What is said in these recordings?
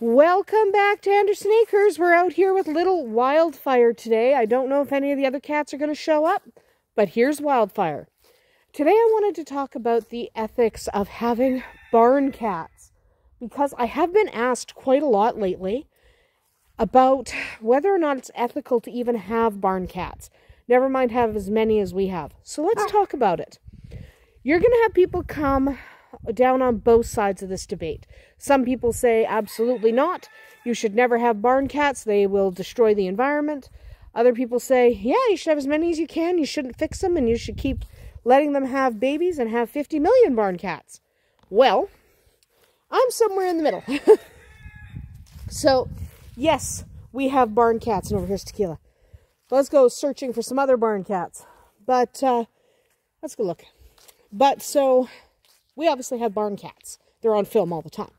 Welcome back to Anderson Acres. We're out here with little Wildfire today. I don't know if any of the other cats are going to show up, but here's Wildfire. Today I wanted to talk about the ethics of having barn cats, because I have been asked quite a lot lately about whether or not it's ethical to even have barn cats. Never mind have as many as we have. So let's talk about it. You're going to have people come down on both sides of this debate. Some people say absolutely not. You should never have barn cats. They will destroy the environment. Other people say, yeah, you should have as many as you can. You shouldn't fix them and you should keep letting them have babies and have 50 million barn cats. Well, I'm somewhere in the middle. So, yes, we have barn cats, and over here's Tequila. Let's go searching for some other barn cats. But, let's go look. But, so, we obviously have barn cats. They're on film all the time.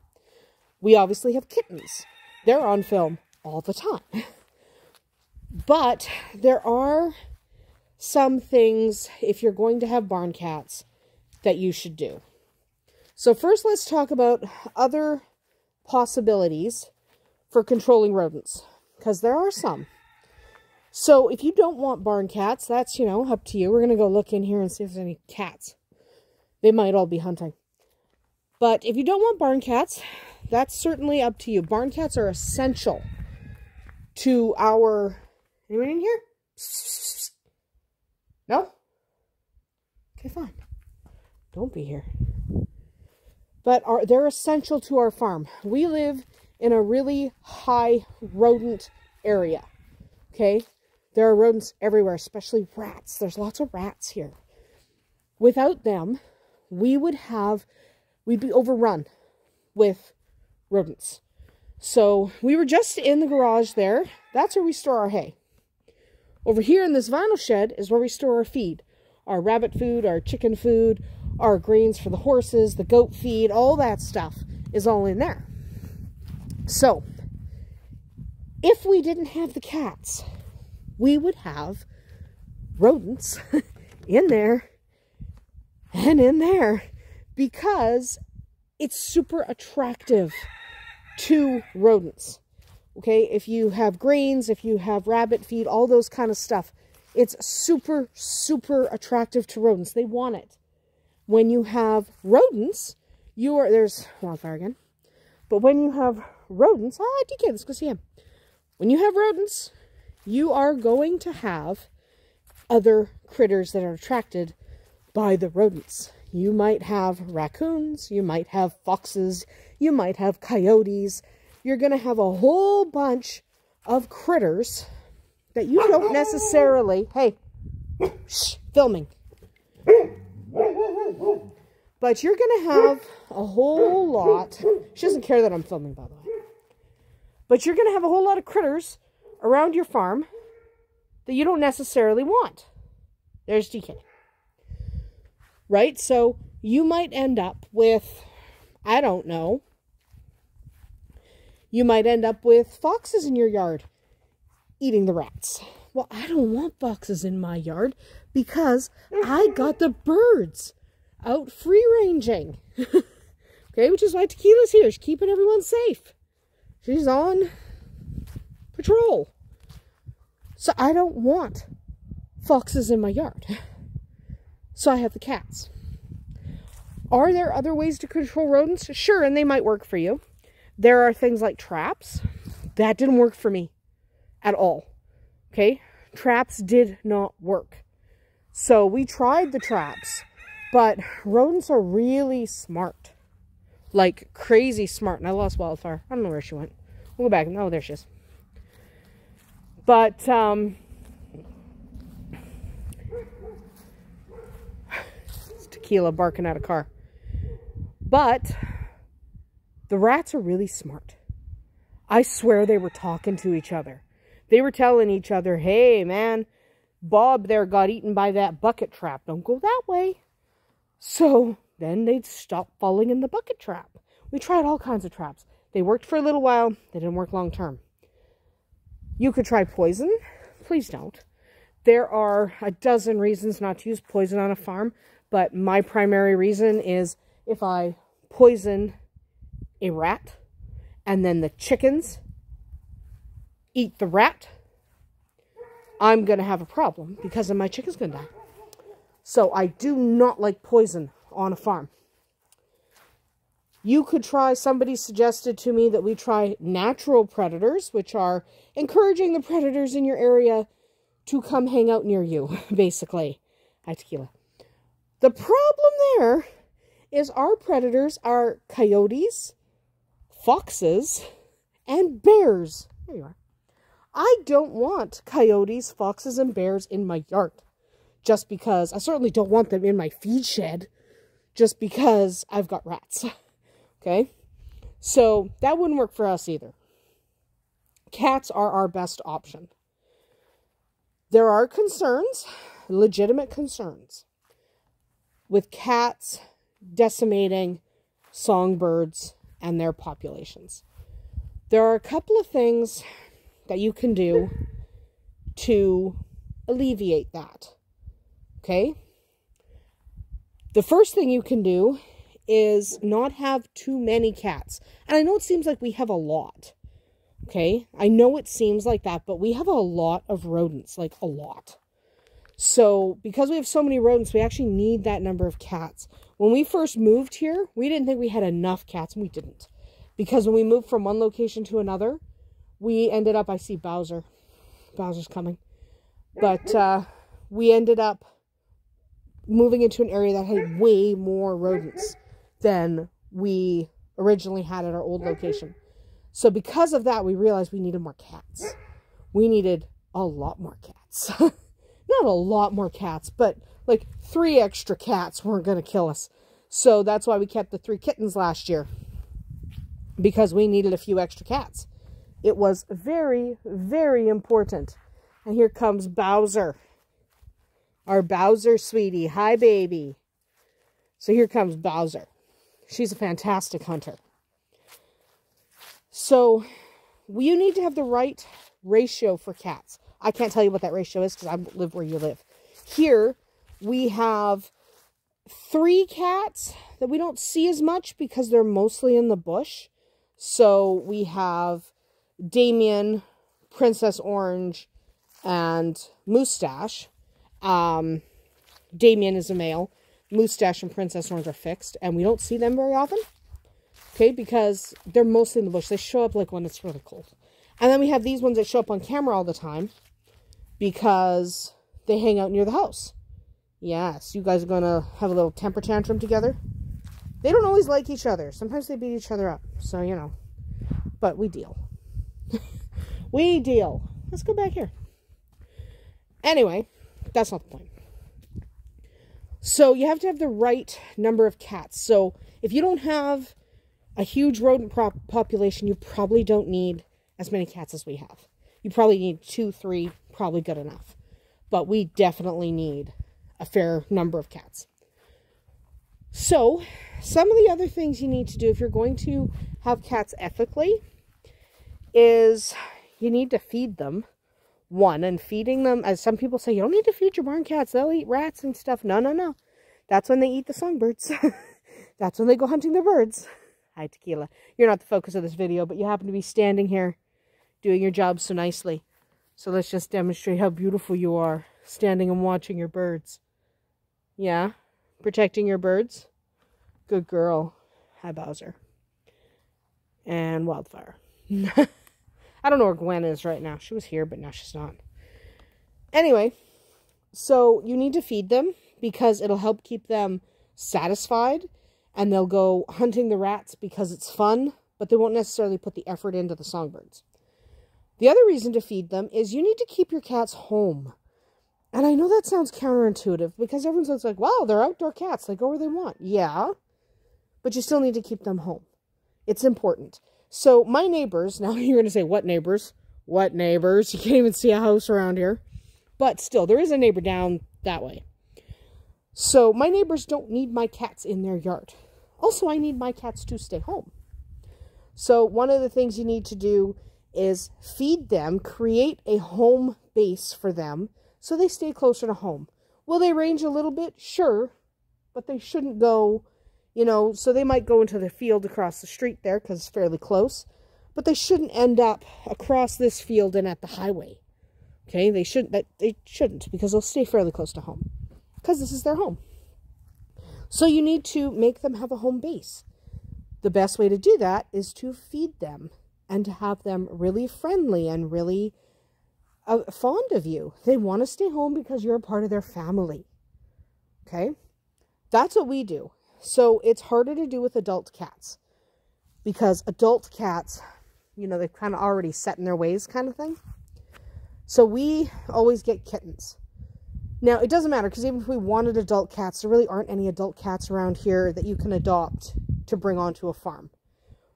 We obviously have kittens. They're on film all the time. But there are some things, if you're going to have barn cats, that you should do. So first, let's talk about other possibilities for controlling rodents, because there are some. So if you don't want barn cats, that's, up to you. We're going to go look in here and see if there's any cats. They might all be hunting. But if you don't want barn cats, that's certainly up to you. Barn cats are essential to our... Anyone in here? No? Okay, fine. Don't be here. But they're essential to our farm. We live in a really high rodent area. Okay? There are rodents everywhere, especially rats. There's lots of rats here. Without them, we'd be overrun with rodents. So we were just in the garage there. That's where we store our hay. Over here in this vinyl shed is where we store our feed. Our rabbit food, our chicken food, our grains for the horses, the goat feed, all that stuff is all in there. So, if we didn't have the cats, we would have rodents in there and in there, because it's super attractive to rodents. Okay, if you have grains, if you have rabbit feed, all those kind of stuff, it's super, super attractive to rodents. They want it. When you have rodents, there's Wildfire again. But when you have rodents, DK, let's go see him. When you have rodents, you are going to have other critters that are attracted by the rodents. You might have raccoons, you might have foxes, you might have coyotes. You're going to have a whole bunch of critters that you don't necessarily... Hey, shh, filming. But you're going to have a whole lot... She doesn't care that I'm filming, by the way. But you're going to have a whole lot of critters around your farm that you don't necessarily want. There's DK. Right? So you might end up with, I don't know, you might end up with foxes in your yard eating the rats. Well, I don't want foxes in my yard because I got the birds out free ranging. Okay, which is why Tequila's here. She's keeping everyone safe. She's on patrol. So I don't want foxes in my yard. So I have the cats. Are there other ways to control rodents? Sure, and they might work for you. There are things like traps. That didn't work for me at all. Okay? Traps did not work. So we tried the traps, but rodents are really smart. Like crazy smart. And I lost Wildfire. I don't know where she went. We'll go back. Oh, there she is. But, Tequila barking at a car. But the rats are really smart. I swear they were talking to each other. They were telling each other, hey man, Bob there got eaten by that bucket trap. Don't go that way. So then they'd stop falling in the bucket trap. We tried all kinds of traps. They worked for a little while. They didn't work long term. You could try poison. Please don't. There are a dozen reasons not to use poison on a farm, but my primary reason is if I poison a rat and then the chickens eat the rat, I'm going to have a problem because then my chicken's going to die. So I do not like poison on a farm. You could try, somebody suggested to me that we try natural predators, which are encouraging the predators in your area to come hang out near you, basically. Hi, tequila. The problem there is our predators are coyotes, foxes, and bears. There you are. I don't want coyotes, foxes, and bears in my yard. Just because, I certainly don't want them in my feed shed. Just because I've got rats. Okay? So, that wouldn't work for us either. Cats are our best option. There are concerns, legitimate concerns, with cats decimating songbirds and their populations. There are a couple of things that you can do to alleviate that. Okay? The first thing you can do is not have too many cats. And I know it seems like we have a lot. Okay? I know it seems like that, but we have a lot of rodents. Like, a lot. So, because we have so many rodents, we actually need that number of cats. When we first moved here, we didn't think we had enough cats, and we didn't. Because when we moved from one location to another, we ended up, I see Bowser. Bowser's coming. But, we ended up moving into an area that had way more rodents than we originally had at our old location. So because of that, we realized we needed more cats. We needed a lot more cats. Not a lot more cats, but like 3 extra cats weren't going to kill us. So that's why we kept the 3 kittens last year. Because we needed a few extra cats. It was very, very important. And here comes Bowser. Our Bowser sweetie. Hi, baby. So here comes Bowser. She's a fantastic hunter. So, you need to have the right ratio for cats. I can't tell you what that ratio is because I live where you live. Here, we have 3 cats that we don't see as much because they're mostly in the bush. So, we have Damien, Princess Orange, and Moustache. Damien is a male. Moustache and Princess Orange are fixed. And we don't see them very often. Okay, because they're mostly in the bush. They show up like when it's really cold. And then we have these ones that show up on camera all the time. Because they hang out near the house. Yes, you guys are going to have a little temper tantrum together. They don't always like each other. Sometimes they beat each other up. So, you know. But we deal. We deal. Let's go back here. Anyway, that's not the point. So, you have to have the right number of cats. So, if you don't have a huge rodent population, you probably don't need as many cats as we have. You probably need 2, 3, probably good enough. But we definitely need a fair number of cats. So, some of the other things you need to do if you're going to have cats ethically is you need to feed them. One, and feeding them, as some people say, you don't need to feed your barn cats. They'll eat rats and stuff. No, no, no. That's when they eat the songbirds. That's when they go hunting their birds. Hi, Tequila. You're not the focus of this video, but you happen to be standing here doing your job so nicely. So let's just demonstrate how beautiful you are, standing and watching your birds. Yeah? Protecting your birds? Good girl. Hi, Bowser. And Wildfire. I don't know where Gwen is right now. She was here, but now she's not. Anyway, so you need to feed them because it'll help keep them satisfied. And they'll go hunting the rats because it's fun, but they won't necessarily put the effort into the songbirds. The other reason to feed them is you need to keep your cats home. And I know that sounds counterintuitive because everyone's like, well, they're outdoor cats. They go where they want. Yeah, but you still need to keep them home. It's important. So my neighbors, now you're going to say, what neighbors? What neighbors? You can't even see a house around here. But still, there is a neighbor down that way. So my neighbors don't need my cats in their yard. Also, I need my cats to stay home. So one of the things you need to do is feed them, create a home base for them so they stay closer to home. Will they range a little bit? Sure. But they shouldn't go, you know, so they might go into the field across the street there because it's fairly close. but they shouldn't end up across this field and at the highway. Okay, they shouldn't, because they'll stay fairly close to home, because this is their home. So you need to make them have a home base. The best way to do that is to feed them and to have them really friendly and really fond of you. They want to stay home because you're a part of their family. Okay, that's what we do. So it's harder to do with adult cats, because adult cats, you know, they're kind of already set in their ways kind of thing. So we always get kittens. Now, it doesn't matter, because even if we wanted adult cats, there really aren't any adult cats around here that you can adopt to bring onto a farm.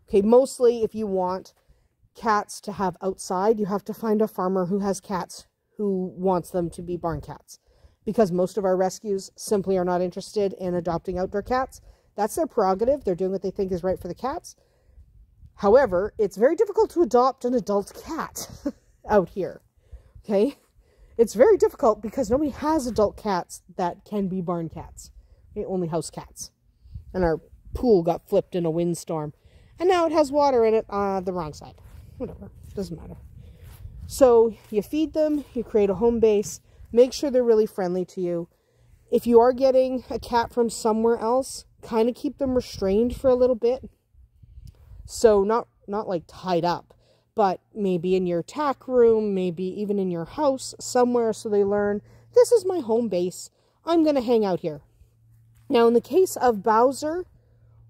Okay, mostly if you want cats to have outside, you have to find a farmer who has cats who wants them to be barn cats. Because most of our rescues simply are not interested in adopting outdoor cats. That's their prerogative. They're doing what they think is right for the cats. However, it's very difficult to adopt an adult cat out here. Okay? It's very difficult because nobody has adult cats that can be barn cats. Okay? Only house cats. And our pool got flipped in a windstorm. And now it has water in it on the wrong side. Whatever. Doesn't matter. So you feed them. You create a home base. Make sure they're really friendly to you. If you are getting a cat from somewhere else, kind of keep them restrained for a little bit. So not like tied up, but maybe in your tack room, maybe even in your house somewhere, so they learn, this is my home base. I'm going to hang out here. Now, in the case of Bowser,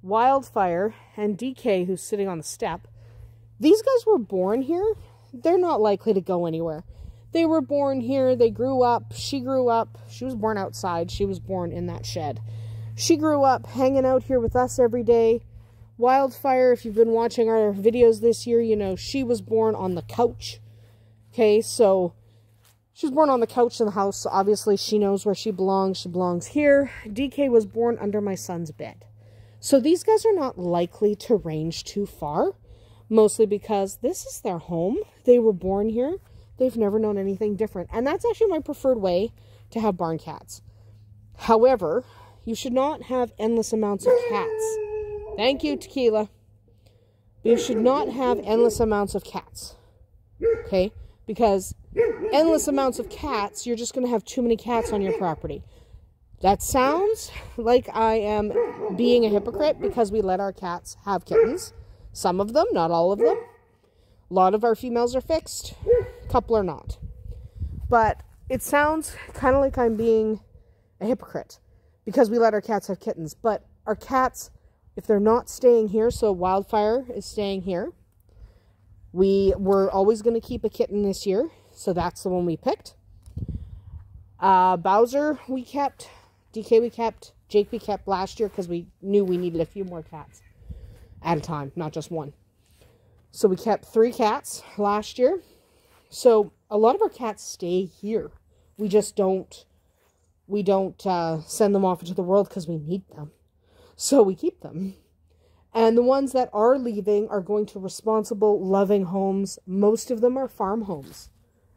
Wildfire, and DK, who's sitting on the step, these guys were born here. They're not likely to go anywhere. They were born here. They grew up. She grew up. She was born outside. She was born in that shed. She grew up hanging out here with us every day. Wildfire, if you've been watching our videos this year, you know she was born on the couch. Okay, so she was born on the couch in the house, so obviously she knows where she belongs. She belongs here. DK was born under my son's bed. So these guys are not likely to range too far, mostly because this is their home. They were born here. They've never known anything different. And that's actually my preferred way to have barn cats. However, you should not have endless amounts of cats. Thank you, Tequila. But you should not have endless amounts of cats. Okay? Because endless amounts of cats, you're just going to have too many cats on your property. That sounds like I am being a hypocrite because we let our cats have kittens. Some of them, not all of them. A lot of our females are fixed. A couple are not. But it sounds kind of like I'm being a hypocrite because we let our cats have kittens. But our cats, if they're not staying here, so Wildfire is staying here. We were always going to keep a kitten this year, so that's the one we picked. Bowser we kept, DK we kept, Jake we kept last year because we knew we needed a few more cats at a time, not just one. So we kept 3 cats last year. So a lot of our cats stay here. We just don't send them off into the world because we need them. So we keep them. And the ones that are leaving are going to responsible, loving homes. Most of them are farm homes.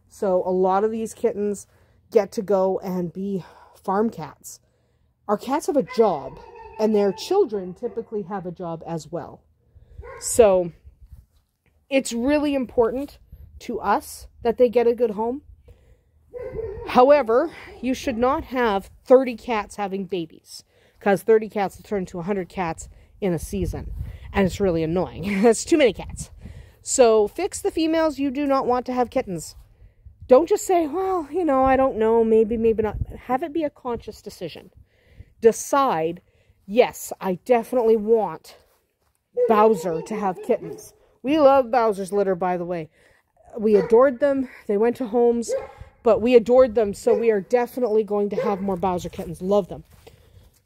So a lot of these kittens get to go and be farm cats. Our cats have a job, and their children typically have a job as well. So it's really important to us that they get a good home. However, you should not have 30 cats having babies, because 30 cats will turn to 100 cats in a season, and it's really annoying. That's too many cats. So fix the females. You do not want to have kittens. Don't just say, well, you know, I don't know, maybe, maybe not. Have it be a conscious decision. Decide, yes, I definitely want Bowser to have kittens. We love Bowser's litter, by the way. We adored them. They went to homes, but we adored them, so we are definitely going to have more Bowser kittens. Love them.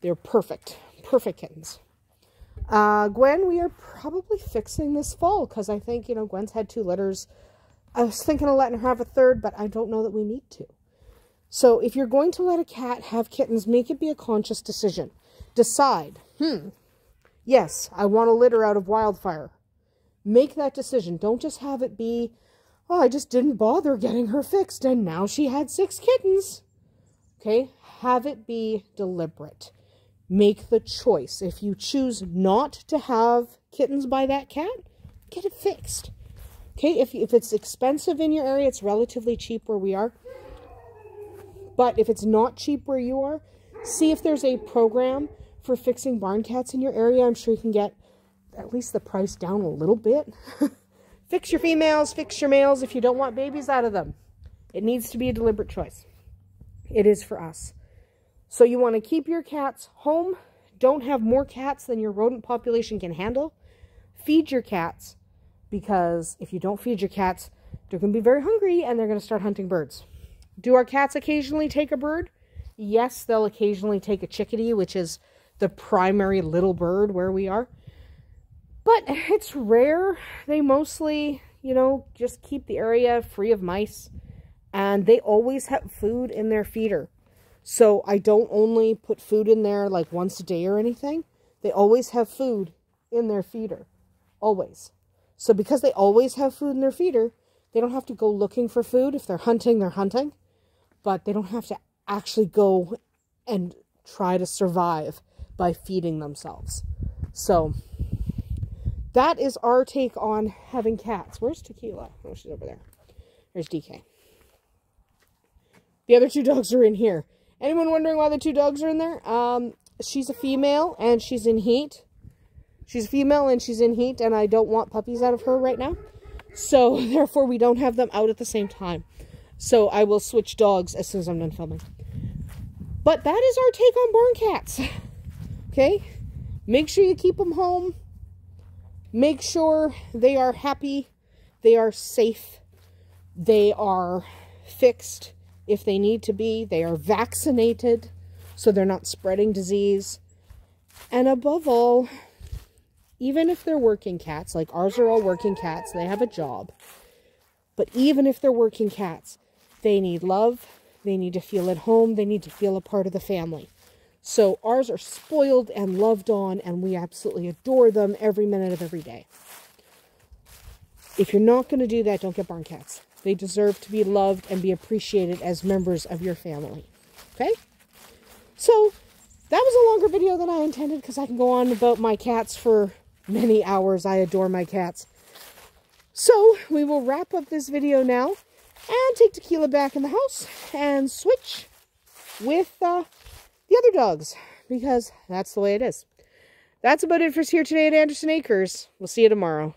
They're perfect. Perfect kittens. Gwen, we are probably fixing this fall, because I think, you know, Gwen's had 2 litters. I was thinking of letting her have a 3rd, but I don't know that we need to. So if you're going to let a cat have kittens, make it be a conscious decision. Decide, yes, I want a litter out of Wildfire. Make that decision. Don't just have it be, oh, I just didn't bother getting her fixed, and now she had 6 kittens. Okay? Have it be deliberate. Make the choice. If you choose not to have kittens by that cat, get it fixed. Okay, if it's expensive in your area, it's relatively cheap where we are. But if it's not cheap where you are, see if there's a program for fixing barn cats in your area. I'm sure you can get at least the price down a little bit. Fix your females, fix your males if you don't want babies out of them. It needs to be a deliberate choice. It is for us. So you want to keep your cats home. Don't have more cats than your rodent population can handle. Feed your cats, because if you don't feed your cats, they're going to be very hungry and they're going to start hunting birds. Do our cats occasionally take a bird? Yes, they'll occasionally take a chickadee, which is the primary little bird where we are. But it's rare. They mostly, just keep the area free of mice. And they always have food in their feeder. So I don't only put food in there like once a day or anything. They always have food in their feeder. Always. So because they always have food in their feeder, they don't have to go looking for food. If they're hunting, they're hunting. But they don't have to actually go and try to survive by feeding themselves. So that is our take on having cats. Where's Tequila? Oh, she's over there. There's DK. The other two dogs are in here. Anyone wondering why the two dogs are in there? She's a female and she's in heat. She's a female and she's in heat, and I don't want puppies out of her right now. So therefore we don't have them out at the same time. So I will switch dogs as soon as I'm done filming. But that is our take on barn cats. Okay? Make sure you keep them home. Make sure they are happy. They are safe. They are fixed if they need to be. They are vaccinated so they're not spreading disease. And above all, even if they're working cats, like ours are all working cats, they have a job. But even if they're working cats, they need love. They need to feel at home. They need to feel a part of the family. So ours are spoiled and loved on, and we absolutely adore them every minute of every day. If you're not going to do that, don't get barn cats. They deserve to be loved and be appreciated as members of your family. Okay? So that was a longer video than I intended, because I can go on about my cats for many hours. I adore my cats. So we will wrap up this video now and take Tequila back in the house and switch with the other dogs, because that's the way it is. That's about it for us here today at Anderson Acres. We'll see you tomorrow.